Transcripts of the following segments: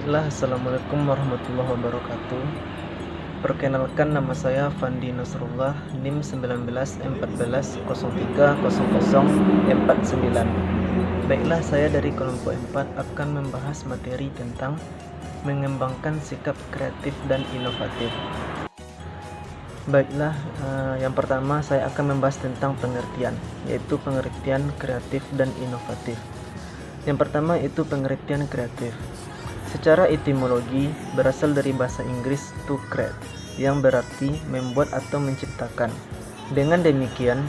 Baiklah, Assalamualaikum warahmatullahi wabarakatuh. Perkenalkan, nama saya Fandi Nasrullah, NIM 1914-030049. Baiklah, saya dari kelompok 4 akan membahas materi tentang mengembangkan sikap kreatif dan inovatif. Baiklah, yang pertama saya akan membahas tentang pengertian, yaitu pengertian kreatif dan inovatif. Yang pertama itu pengertian kreatif. Secara etimologi berasal dari bahasa Inggris to create, yang berarti membuat atau menciptakan. Dengan demikian,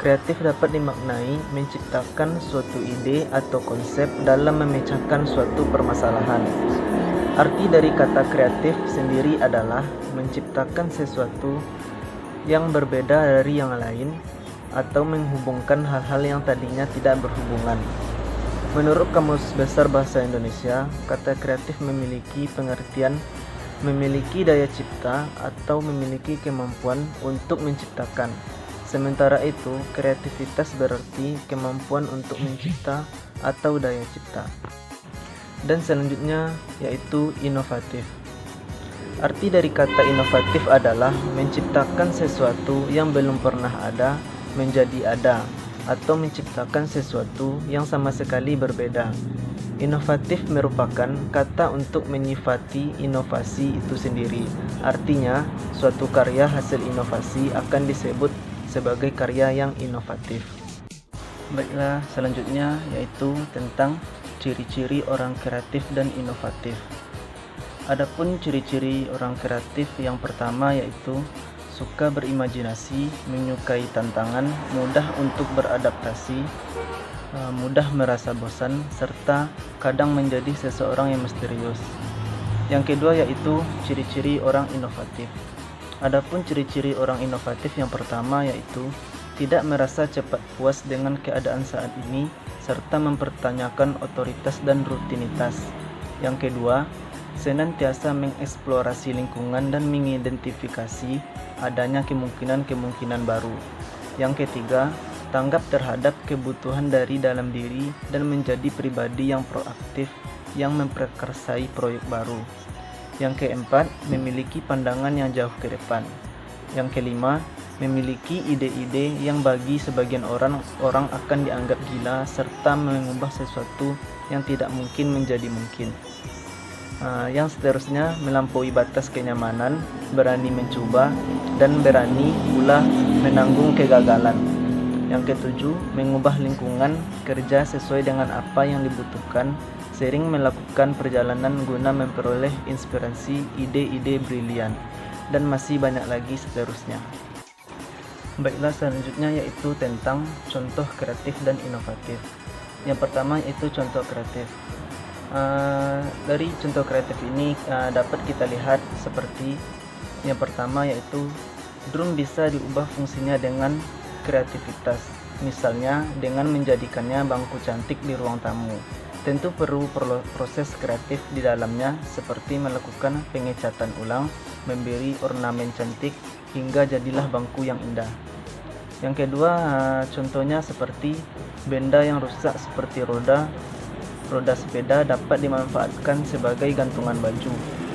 kreatif dapat dimaknai menciptakan suatu ide atau konsep dalam memecahkan suatu permasalahan. Arti dari kata kreatif sendiri adalah menciptakan sesuatu yang berbeda dari yang lain atau menghubungkan hal-hal yang tadinya tidak berhubungan. Menurut Kamus Besar Bahasa Indonesia, kata kreatif memiliki pengertian memiliki daya cipta atau memiliki kemampuan untuk menciptakan. Sementara itu, kreativitas berarti kemampuan untuk mencipta atau daya cipta. Dan selanjutnya yaitu inovatif. Arti dari kata inovatif adalah menciptakan sesuatu yang belum pernah ada menjadi ada, atau menciptakan sesuatu yang sama sekali berbeda. Inovatif merupakan kata untuk menyifati inovasi itu sendiri. Artinya, suatu karya hasil inovasi akan disebut sebagai karya yang inovatif. Baiklah, selanjutnya yaitu tentang ciri-ciri orang kreatif dan inovatif. Adapun ciri-ciri orang kreatif yang pertama yaitu suka berimajinasi, menyukai tantangan, mudah untuk beradaptasi, mudah merasa bosan, serta kadang menjadi seseorang yang misterius. Yang kedua yaitu ciri-ciri orang inovatif. Adapun ciri-ciri orang inovatif yang pertama yaitu tidak merasa cepat puas dengan keadaan saat ini, serta mempertanyakan otoritas dan rutinitas. Yang kedua, senantiasa mengeksplorasi lingkungan dan mengidentifikasi adanya kemungkinan-kemungkinan baru. Yang ketiga, tanggap terhadap kebutuhan dari dalam diri dan menjadi pribadi yang proaktif yang memprakarsai proyek baru. Yang keempat, memiliki pandangan yang jauh ke depan. Yang kelima, memiliki ide-ide yang bagi sebagian orang akan dianggap gila serta mengubah sesuatu yang tidak mungkin menjadi mungkin. Yang seterusnya, melampaui batas kenyamanan, berani mencoba, dan berani pula menanggung kegagalan. Yang ketujuh, mengubah lingkungan kerja sesuai dengan apa yang dibutuhkan, sering melakukan perjalanan guna memperoleh inspirasi ide-ide brilian, dan masih banyak lagi seterusnya. Baiklah, selanjutnya yaitu tentang contoh kreatif dan inovatif. Yang pertama yaitu contoh kreatif. Dari contoh kreatif ini dapat kita lihat seperti yang pertama yaitu drone bisa diubah fungsinya dengan kreativitas, misalnya dengan menjadikannya bangku cantik di ruang tamu. Tentu perlu proses kreatif di dalamnya seperti melakukan pengecatan ulang, memberi ornamen cantik hingga jadilah bangku yang indah. Yang kedua, contohnya seperti benda yang rusak seperti roda sepeda dapat dimanfaatkan sebagai gantungan baju.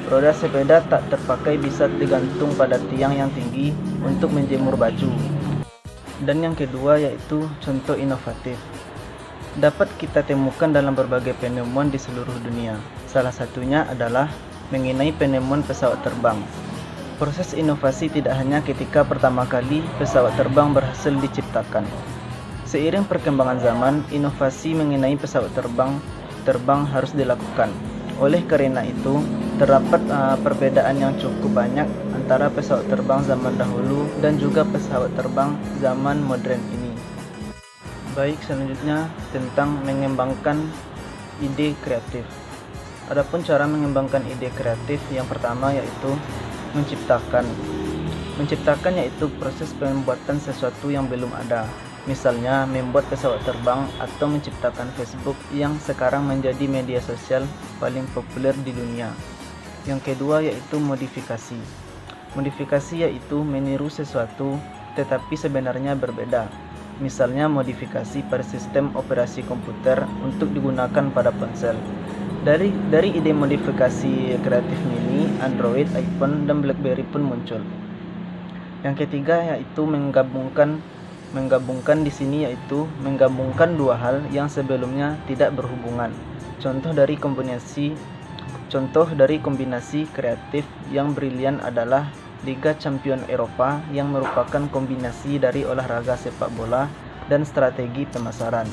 Roda sepeda tak terpakai bisa digantung pada tiang yang tinggi untuk menjemur baju. Dan yang kedua yaitu contoh inovatif. Dapat kita temukan dalam berbagai penemuan di seluruh dunia. Salah satunya adalah mengenai penemuan pesawat terbang. Proses inovasi tidak hanya ketika pertama kali pesawat terbang berhasil diciptakan. Seiring perkembangan zaman, inovasi mengenai pesawat terbang harus dilakukan. Oleh karena itu, terdapat perbedaan yang cukup banyak antara pesawat terbang zaman dahulu dan juga pesawat terbang zaman modern ini. Baik, selanjutnya tentang mengembangkan ide kreatif. Adapun cara mengembangkan ide kreatif yang pertama yaitu menciptakan. Menciptakan yaitu proses pembuatan sesuatu yang belum ada. Misalnya membuat pesawat terbang atau menciptakan Facebook yang sekarang menjadi media sosial paling populer di dunia. Yang kedua yaitu modifikasi. Modifikasi yaitu meniru sesuatu tetapi sebenarnya berbeda. Misalnya modifikasi pada sistem operasi komputer untuk digunakan pada ponsel. Dari ide modifikasi kreatif Mini, Android, iPhone, dan BlackBerry pun muncul. Yang ketiga yaitu menggabungkan di sini yaitu menggabungkan dua hal yang sebelumnya tidak berhubungan. Contoh dari kombinasi kreatif yang brilian adalah Liga Champions Eropa yang merupakan kombinasi dari olahraga sepak bola dan strategi pemasaran.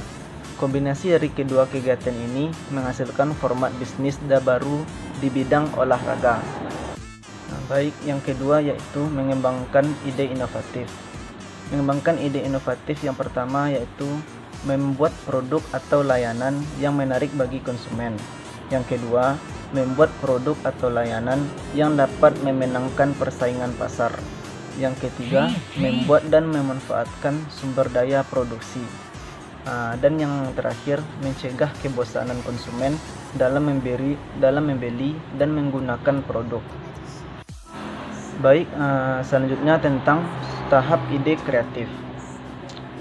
Kombinasi dari kedua kegiatan ini menghasilkan format bisnis baru di bidang olahraga. Baik, yang kedua yaitu mengembangkan ide inovatif. Mengembangkan ide inovatif yang pertama yaitu membuat produk atau layanan yang menarik bagi konsumen. Yang kedua, membuat produk atau layanan yang dapat memenangkan persaingan pasar. Yang ketiga, membuat dan memanfaatkan sumber daya produksi. Dan yang terakhir, mencegah kebosanan konsumen dalam membeli dan menggunakan produk. Baik, selanjutnya tentang tahap ide kreatif.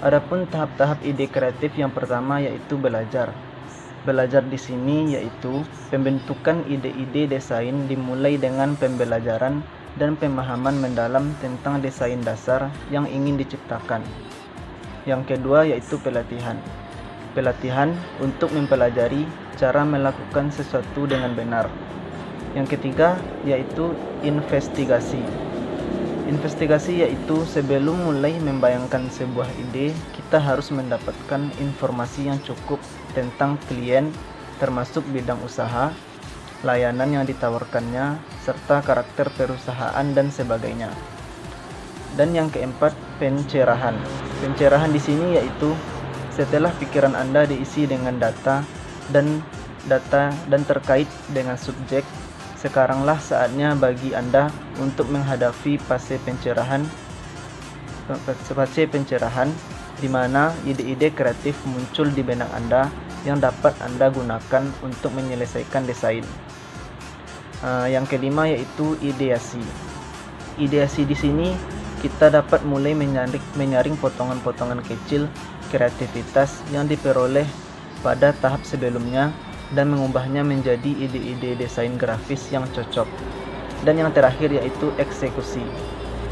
Adapun tahap-tahap ide kreatif yang pertama yaitu belajar. Belajar di sini yaitu pembentukan ide-ide desain dimulai dengan pembelajaran dan pemahaman mendalam tentang desain dasar yang ingin diciptakan. Yang kedua yaitu pelatihan. Pelatihan untuk mempelajari cara melakukan sesuatu dengan benar. Yang ketiga yaitu investigasi. Investigasi yaitu sebelum mulai membayangkan sebuah ide, kita harus mendapatkan informasi yang cukup tentang klien, termasuk bidang usaha, layanan yang ditawarkannya, serta karakter perusahaan dan sebagainya. Dan yang keempat, pencerahan. Pencerahan di sini yaitu setelah pikiran Anda diisi dengan data dan terkait dengan subjek, sekaranglah saatnya bagi Anda untuk menghadapi fase pencerahan di mana ide-ide kreatif muncul di benak Anda yang dapat Anda gunakan untuk menyelesaikan desain. Yang kelima yaitu ideasi. Ideasi di sini kita dapat mulai menyaring potongan-potongan kecil kreativitas yang diperoleh pada tahap sebelumnya dan mengubahnya menjadi ide-ide desain grafis yang cocok. Dan yang terakhir yaitu eksekusi.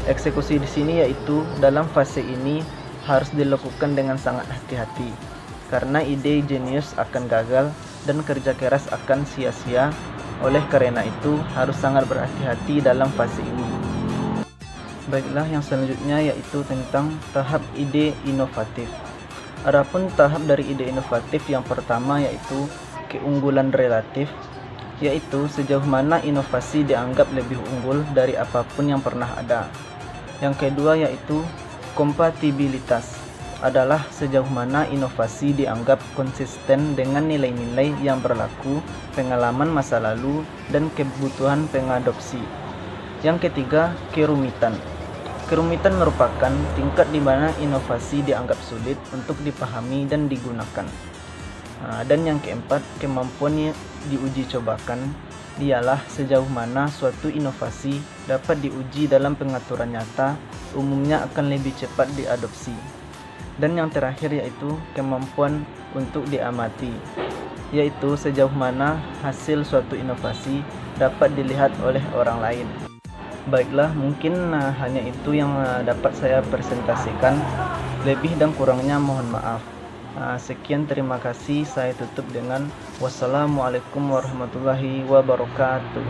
Eksekusi di sini yaitu dalam fase ini harus dilakukan dengan sangat hati-hati karena ide jenius akan gagal dan kerja keras akan sia-sia. Oleh karena itu harus sangat berhati-hati dalam fase ini. Baiklah, yang selanjutnya yaitu tentang tahap ide inovatif. Adapun tahap dari ide inovatif yang pertama yaitu keunggulan relatif, yaitu sejauh mana inovasi dianggap lebih unggul dari apapun yang pernah ada. Yang kedua yaitu kompatibilitas, adalah sejauh mana inovasi dianggap konsisten dengan nilai-nilai yang berlaku, pengalaman masa lalu, dan kebutuhan pengadopsi. Yang ketiga, kerumitan. Kerumitan merupakan tingkat di mana inovasi dianggap sulit untuk dipahami dan digunakan. Dan yang keempat, kemampuan diuji cobakan, dialah sejauh mana suatu inovasi dapat diuji dalam pengaturan nyata, umumnya akan lebih cepat diadopsi. Dan yang terakhir yaitu kemampuan untuk diamati, yaitu sejauh mana hasil suatu inovasi dapat dilihat oleh orang lain. Baiklah, mungkin hanya itu yang dapat saya presentasikan. Lebih dan kurangnya mohon maaf. Sekian, terima kasih. Saya tutup dengan wassalamualaikum warahmatullahi wabarakatuh.